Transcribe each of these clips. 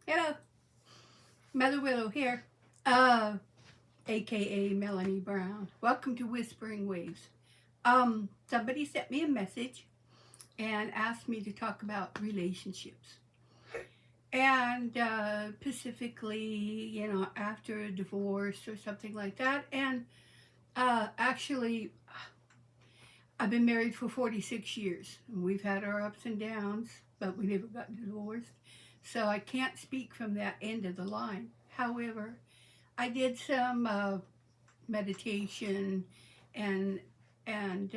Hello, Mother Willow here, aka Melanie Brown. Welcome to Whispering Waves. Somebody sent me a message and asked me to talk about relationships, and specifically, after a divorce or something like that. And actually, I've been married for 46 years. We've had our ups and downs, but we never got divorced. So I can't speak from that end of the line. However, I did some meditation, and and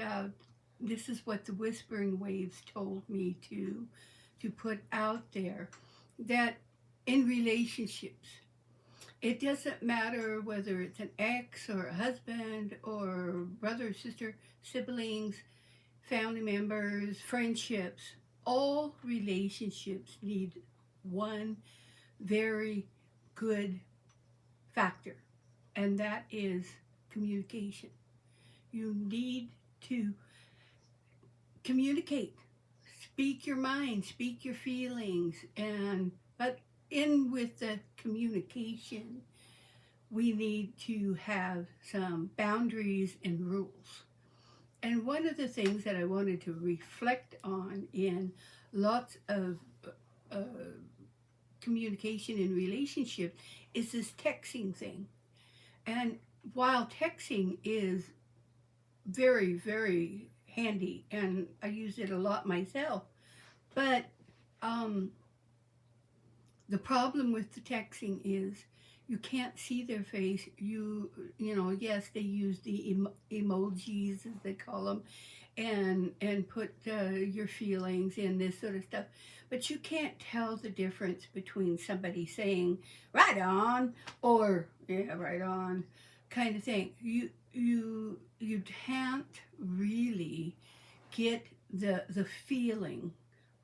this is what the whispering waves told me to put out there, that in relationships, it doesn't matter whether it's an ex or a husband or brother, sister, siblings, family members, friendships. All relationships need one very good factor, and that is communication. You need to communicate, speak your mind, speak your feelings, and but in with the communication, we need to have some boundaries and rules. And one of the things that I wanted to reflect on in lots of uh, communication in relationship is this texting thing. And while texting is very, very handy, and I use it a lot myself, but um, the problem with the texting is you can't see their face. Yes, they use the emojis, as they call them, and put your feelings in this sort of stuff, but you can't tell the difference between somebody saying "right on" or "yeah, right on" kind of thing. You can't really get the feeling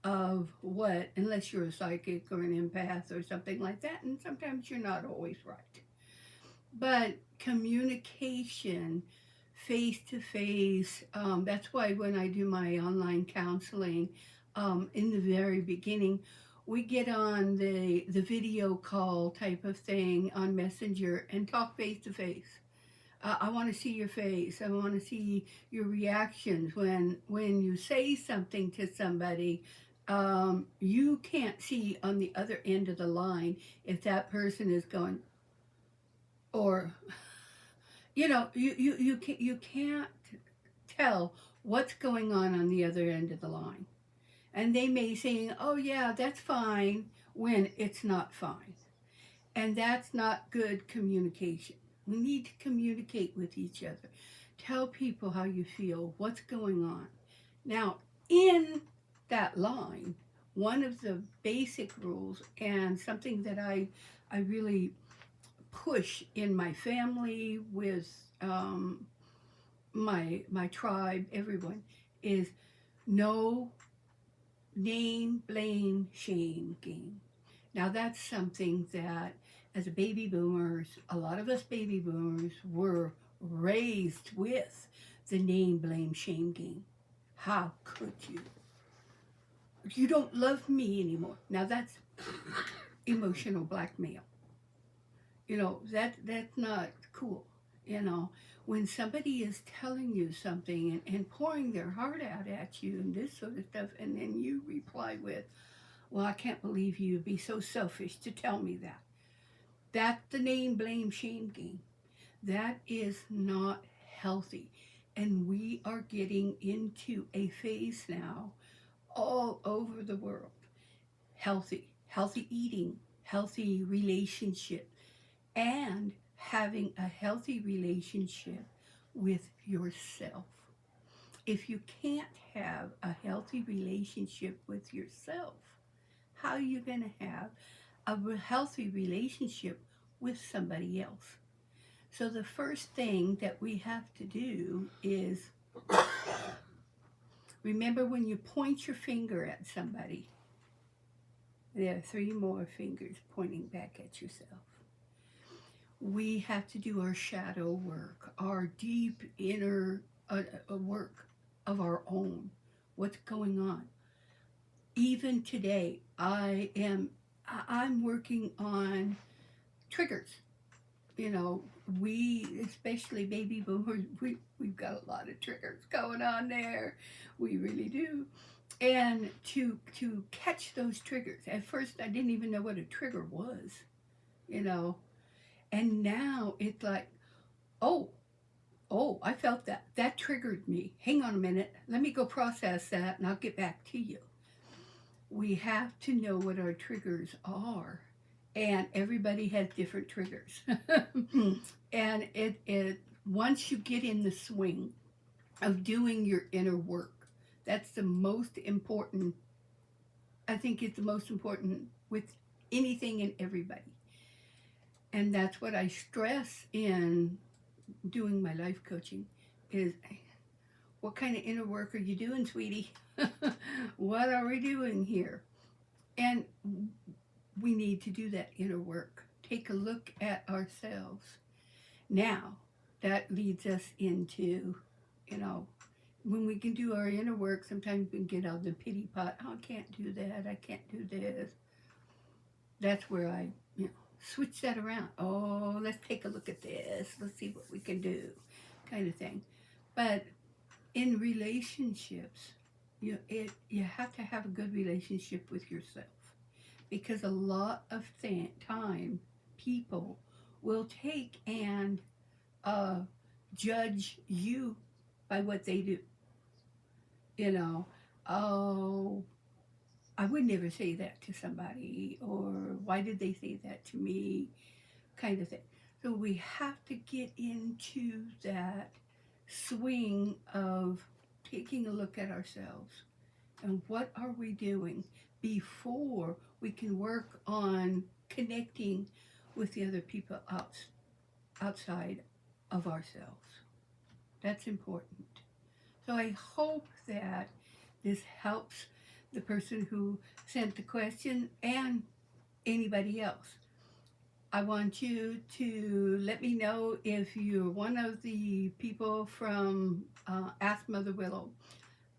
of what, unless you're a psychic or an empath or something like that, and sometimes you're not always right. But communication, face to face, that's why when I do my online counseling, in the very beginning, we get on the video call type of thing on Messenger and talk face to face. I want to see your face. I want to see your reactions when you say something to somebody. You can't see on the other end of the line if that person is going, or you can't tell what's going on the other end of the line, and they may say, "Oh yeah, that's fine," when it's not fine, and that's not good communication. We need to communicate with each other. Tell people how you feel, what's going on. Now, in that line, one of the basic rules, and something that I really push in my family, with my tribe, everyone, is no name, blame, shame game. Now that's something that, as a baby boomers, a lot of us baby boomers were raised with the name, blame, shame game. How could you? You don't love me anymore. Now that's emotional blackmail. That's not cool. You know, when somebody is telling you something, and pouring their heart out at you and this sort of stuff, and then you reply with, "Well, I can't believe you'd be so selfish to tell me that." That's the name, blame, shame game. That is not healthy. And we are getting into a phase now all over the world. Healthy eating, healthy relationship, and having a healthy relationship with yourself. If you can't have a healthy relationship with yourself, how are you going to have a healthy relationship with somebody else? So the first thing that we have to do is remember, when you point your finger at somebody, there are three more fingers pointing back at yourself. We have to do our shadow work, our deep inner work of our own. What's going on? Even today, I am I'm working on triggers. You know, we, especially baby boomers, we've got a lot of triggers going on there. We really do. And to catch those triggers, at first I didn't even know what a trigger was, you know, and now it's like, oh, oh, I felt that. That triggered me. Hang on a minute. Let me go process that and I'll get back to you. We have to know what our triggers are. And everybody has different triggers. And it once you get in the swing of doing your inner work, that's the most important. I think it's the most important with anything and everybody. And that's what I stress in doing my life coaching is what kind of inner work are you doing, sweetie? What are we doing here? And we need to do that inner work. Take a look at ourselves. Now, that leads us into, you know, when we can do our inner work, sometimes we can get out of the pity pot. Oh, I can't do that. I can't do this. That's where I, switch that around. Oh, let's take a look at this. Let's see what we can do, kind of thing. But in relationships, you have to have a good relationship with yourself, because a lot of time people will take and judge you by what they do. You know, oh, I would never say that to somebody, or why did they say that to me, kind of thing. So we have to get into that swing of taking a look at ourselves and what are we doing before we can work on connecting with the other people outside of ourselves. That's important. So I hope that this helps the person who sent the question and anybody else. I want you to let me know if you're one of the people from Ask Mother Willow.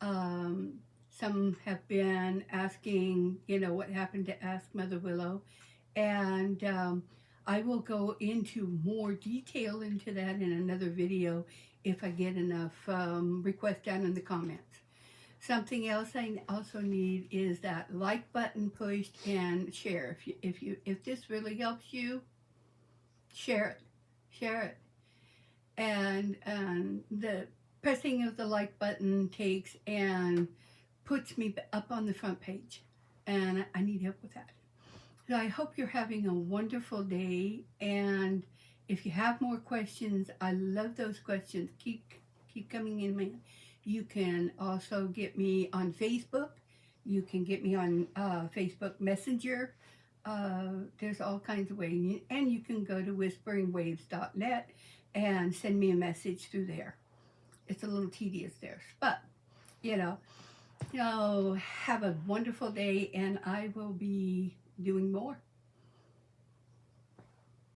Some have been asking, what happened to Ask Mother Willow. And I will go into more detail into that in another video if I get enough requests down in the comments. Something else I also need is that like button pushed and share. If this really helps you, share it. And the pressing of the like button takes and puts me up on the front page, and I need help with that. So I hope you're having a wonderful day, and if you have more questions, I love those questions. Keep coming in, man. You can also get me on Facebook. You can get me on Facebook Messenger. There's all kinds of ways. And you can go to whisperingwaves.net and send me a message through there. It's a little tedious there. But, have a wonderful day, and I will be doing more.